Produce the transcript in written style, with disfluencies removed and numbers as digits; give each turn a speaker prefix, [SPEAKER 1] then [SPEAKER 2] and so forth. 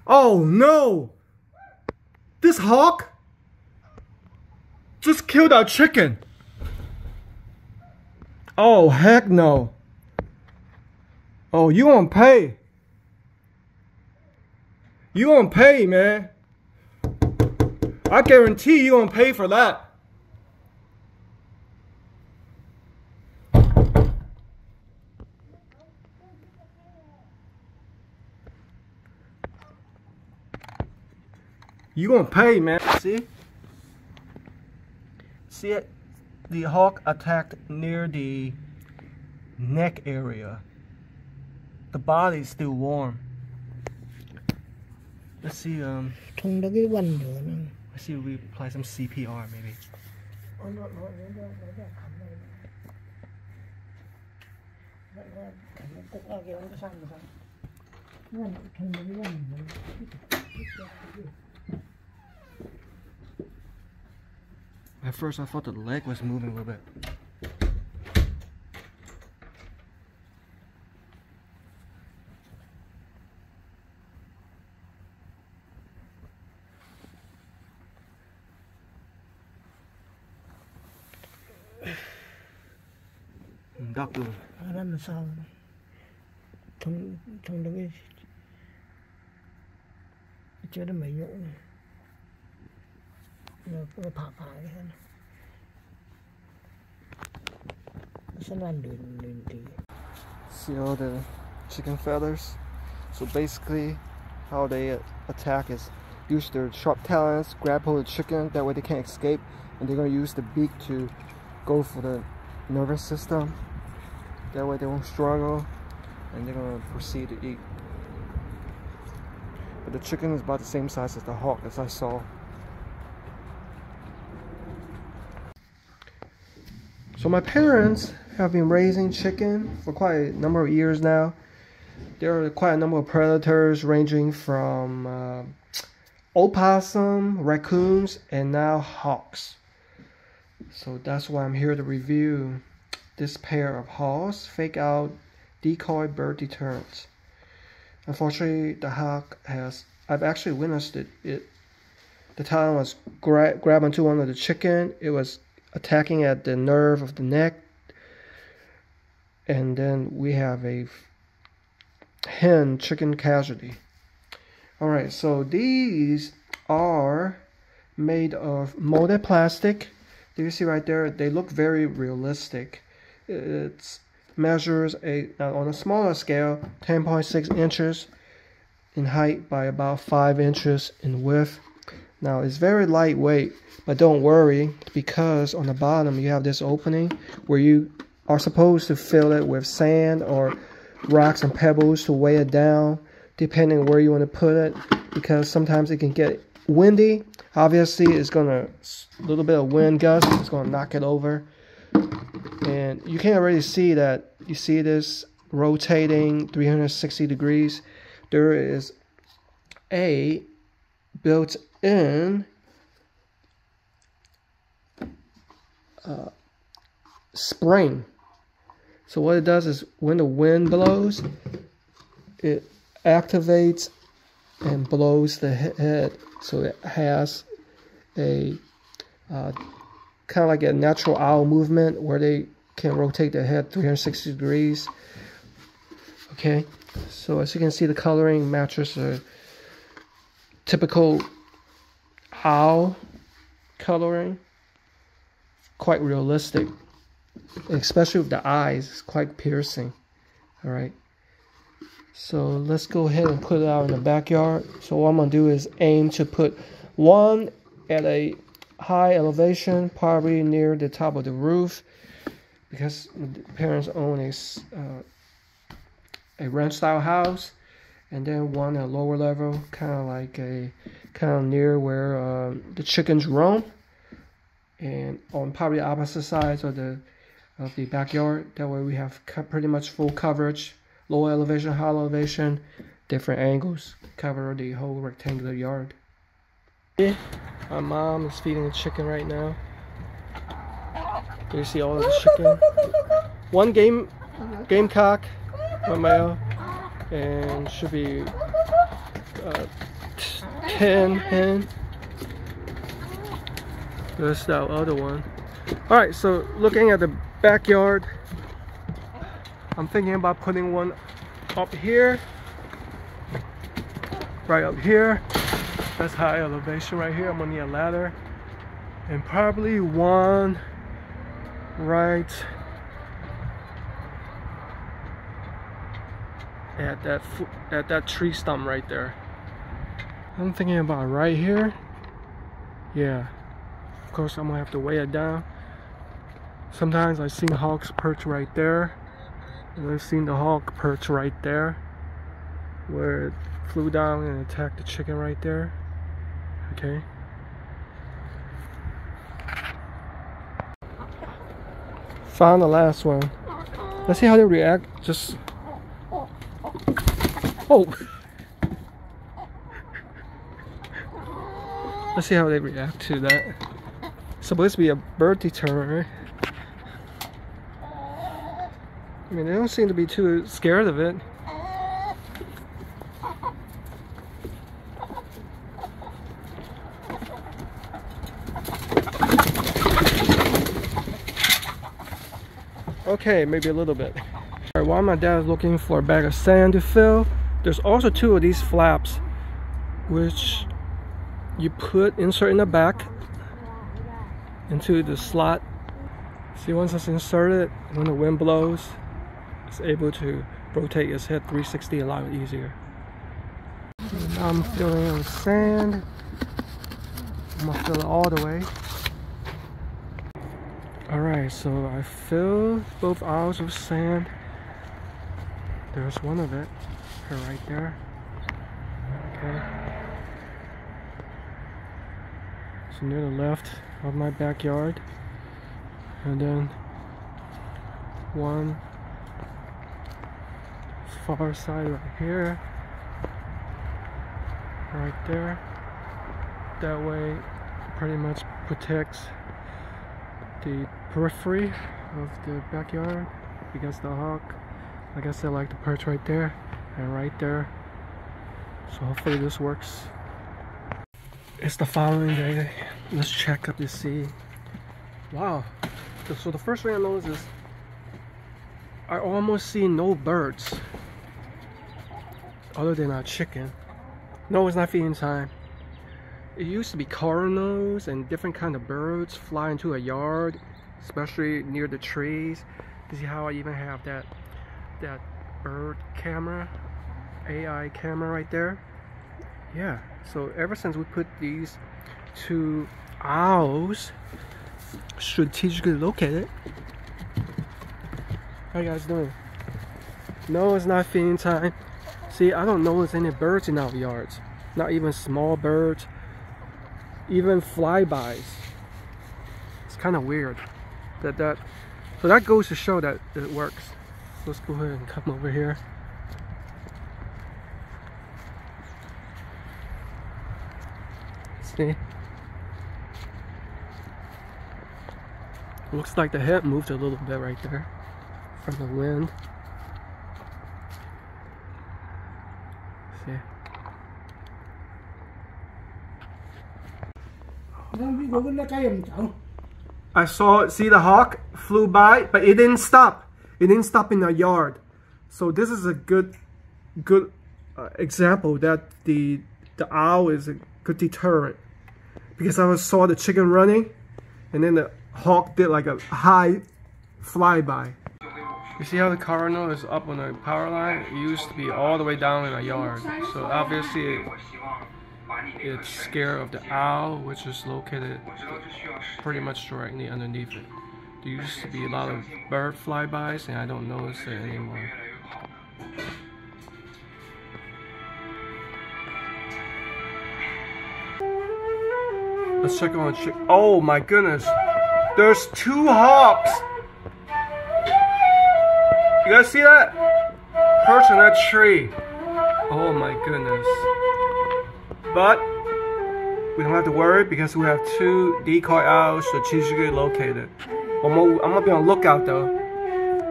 [SPEAKER 1] Oh no! This hawk just killed our chicken. Oh heck no. Oh, you gonna pay. You gonna pay, man. I guarantee you gonna pay for that. You gonna pay, man. See? See it? The hawk attacked near the neck area. The body is still warm. Let's see, let's see if we apply some CPR maybe. At first I thought the leg was moving a little bit. Doctor.
[SPEAKER 2] Làm sao thằng đừng cái chưa được mấy nhộng nó phá cái hết nó làm đường tí.
[SPEAKER 1] See all the chicken feathers? So basically how they attack is use their sharp talons, grab hold of the chicken, that way they can't escape, and they're going to use the beak to go for the nervous system. That way they won't struggle and they're going to proceed to eat. But the chicken is about the same size as the hawk as I saw. So my parents have been raising chicken for quite a number of years now. There are quite a number of predators ranging from opossum, raccoons, and now hawks. So that's why I'm here to review this pair of Hausse fake out decoy bird deterrents. Unfortunately, the hawk I've actually witnessed it. The talon was grabbing onto one of the chicken. It was attacking at the nerve of the neck. And then we have a hen chicken casualty. Alright, so these are made of molded plastic. Do you see right there? They look very realistic. It measures on a smaller scale 10.6 inches in height by about 5 inches in width. Now it's very lightweight, but don't worry, because on the bottom you have this opening where you are supposed to fill it with sand or rocks and pebbles to weigh it down, depending where you want to put it, because sometimes it can get windy. Obviously it's gonna, a little bit of wind gust is gonna knock it over. And you can already see that, you see this rotating 360 degrees. There is a built-in spring. So what it does is when the wind blows, it activates and blows the head. So it has a kind of like a natural owl movement where they can rotate their head 360 degrees. Okay, so as you can see, the coloring matches a typical owl coloring. Quite realistic, especially with the eyes. It's quite piercing. All right, so let's go ahead and put it out in the backyard. So what I'm gonna do is aim to put one at a high elevation, probably near the top of the roof, because the parents own a ranch style house, and then one at a lower level, kind of near where the chickens roam, and on probably the opposite sides of the backyard. That way we have pretty much full coverage, low elevation, high elevation, different angles, cover the whole rectangular yard. My mom is feeding the chicken right now. You see all of the chicken. One gamecock, one male, and should be 10 hen. There's that other one. Alright, so looking at the backyard, I'm thinking about putting one up here, right up here. That's high elevation right here. I'm gonna need a ladder, and probably one right at that tree stump right there. I'm thinking about right here. Yeah, of course I'm gonna have to weigh it down. Sometimes I've seen hawks perch right there, and I've seen the hawk perch right there, where it flew down and attacked the chicken right there. Okay. Found the last one. Let's see how they react. Just oh. Let's see how they react to that. It's supposed to be a bird deterrent, right? I mean, they don't seem to be too scared of it. Okay, maybe a little bit. Alright, while my dad is looking for a bag of sand to fill, there's also two of these flaps, which you insert in the back into the slot. See, once it's inserted, when the wind blows, it's able to rotate its head 360 a lot easier. So now I'm filling it with sand. I'm gonna fill it all the way. Alright, so I filled both aisles with sand. There's one of it, right there. Okay. So near the left of my backyard. And then one far side right here. Right there. That way pretty much protects the periphery of the backyard against the hawk. Like I said, I like to perch right there and right there. So hopefully this works. It's the following day. Let's check up to see. Wow. So the first thing I noticed is I almost see no birds other than our chicken. No, it's not feeding time. It used to be cardinals and different kind of birds fly into a yard, especially near the trees. You see how I even have that bird camera, AI camera right there? Yeah, so ever since we put these two owls strategically located. How you guys doing? No, it's not feeding time. See, I don't notice any birds in our yards. Not even small birds. Even flybys. It's kind of weird. So that goes to show that it works. Let's go ahead and come over here. See? Looks like the head moved a little bit right there from the wind. See? I saw it. See, the hawk flew by, but it didn't stop. It didn't stop in the yard. So this is a good example that the owl is a good deterrent. Because I saw the chicken running, and then the hawk did like a high flyby. You see how the cardinal is up on the power line? It used to be all the way down in a yard. So obviously it's scared of the owl, which is located pretty much directly underneath it. There used to be a lot of bird flybys, and I don't notice it anymore. Let's check on the oh my goodness! There's two hawks! You guys see that? Perched on that tree. Oh my goodness. But we don't have to worry because we have two decoy owls strategically located. I'm gonna be on lookout though.